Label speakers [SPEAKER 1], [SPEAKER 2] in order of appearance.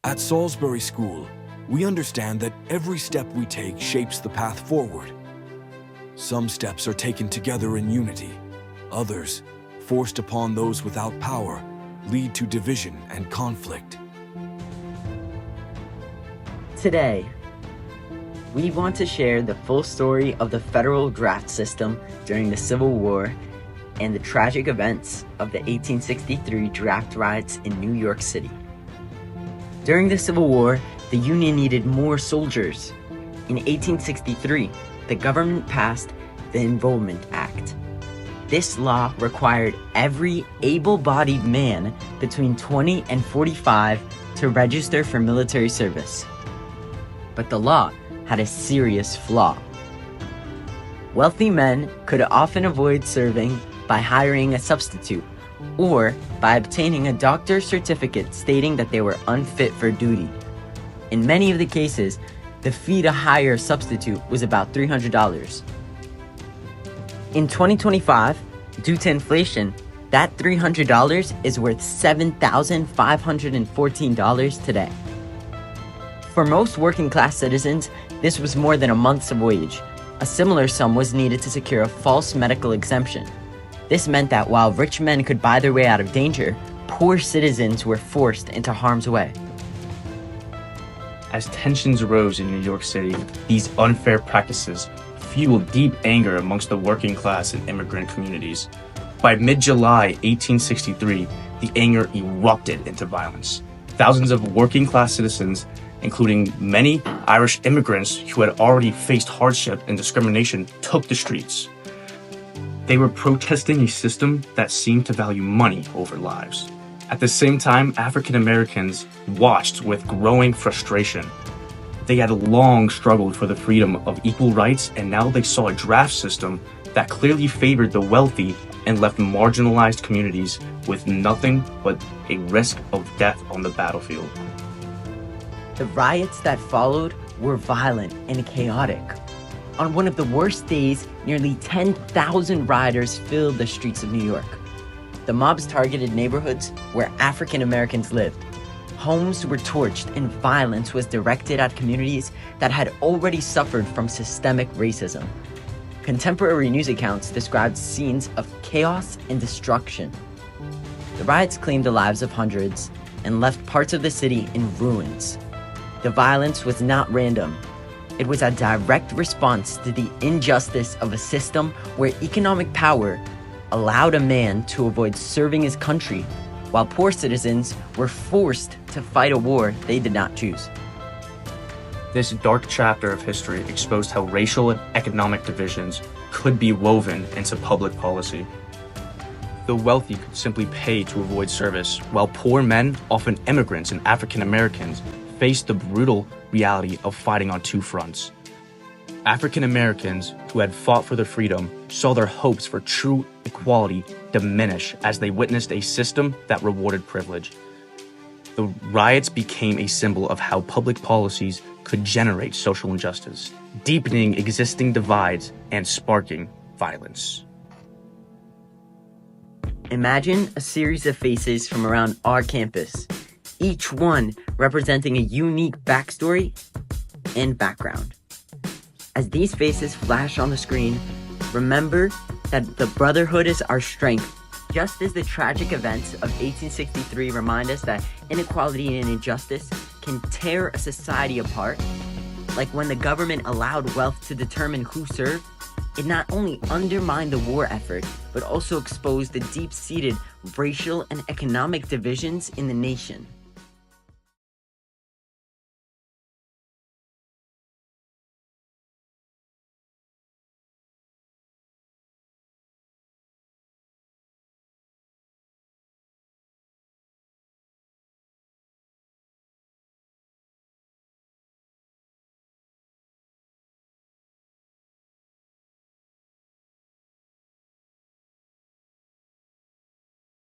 [SPEAKER 1] At Salisbury School, we understand that every step we take shapes the path forward. Some steps are taken together in unity. Others, forced upon those without power, lead to division and conflict.
[SPEAKER 2] Today, we want to share the full story of the federal draft system during the Civil War and the tragic events of the 1863 draft riots in New York City. During the Civil War, the Union needed more soldiers. In 1863, the government passed the Enrollment Act. This law required every able-bodied man between 20 and 45 to register for military service. But the law had a serious flaw. Wealthy men could often avoid serving by hiring a substitute or by obtaining a doctor's certificate stating that they were unfit for duty. In many of the cases, the fee to hire a substitute was about $300. In 2025, due to inflation, that $300 is worth $7,514 today. For most working-class citizens, this was more than a month's wage. A similar sum was needed to secure a false medical exemption. This meant that while rich men could buy their way out of danger, poor citizens were forced into harm's way.
[SPEAKER 3] As tensions rose in New York City, these unfair practices fueled deep anger amongst the working class and immigrant communities. By mid-July 1863, the anger erupted into violence. Thousands of working class citizens, including many Irish immigrants who had already faced hardship and discrimination, took the streets. They were protesting a system that seemed to value money over lives. At the same time, African Americans watched with growing frustration. They had long struggled for the freedom of equal rights, and now they saw a draft system that clearly favored the wealthy and left marginalized communities with nothing but a risk of death on the battlefield.
[SPEAKER 2] The riots that followed were violent and chaotic. On one of the worst days, nearly 10,000 rioters filled the streets of New York. The mobs targeted neighborhoods where African Americans lived. Homes were torched and violence was directed at communities that had already suffered from systemic racism. Contemporary news accounts described scenes of chaos and destruction. The riots claimed the lives of hundreds and left parts of the city in ruins. The violence was not random. It was a direct response to the injustice of a system where economic power allowed a man to avoid serving his country, while poor citizens were forced to fight a war they did not choose.
[SPEAKER 3] This dark chapter of history exposed how racial and economic divisions could be woven into public policy. The wealthy could simply pay to avoid service, while poor men, often immigrants and African Americans, faced the brutal reality of fighting on two fronts. African Americans who had fought for their freedom saw their hopes for true equality diminish as they witnessed a system that rewarded privilege. The riots became a symbol of how public policies could generate social injustice, deepening existing divides and sparking violence.
[SPEAKER 2] Imagine a series of faces from around our campus, each one representing a unique backstory and background. As these faces flash on the screen, remember that the brotherhood is our strength. Just as the tragic events of 1863 remind us that inequality and injustice can tear a society apart, like when the government allowed wealth to determine who served, it not only undermined the war effort, but also exposed the deep-seated racial and economic divisions in the nation.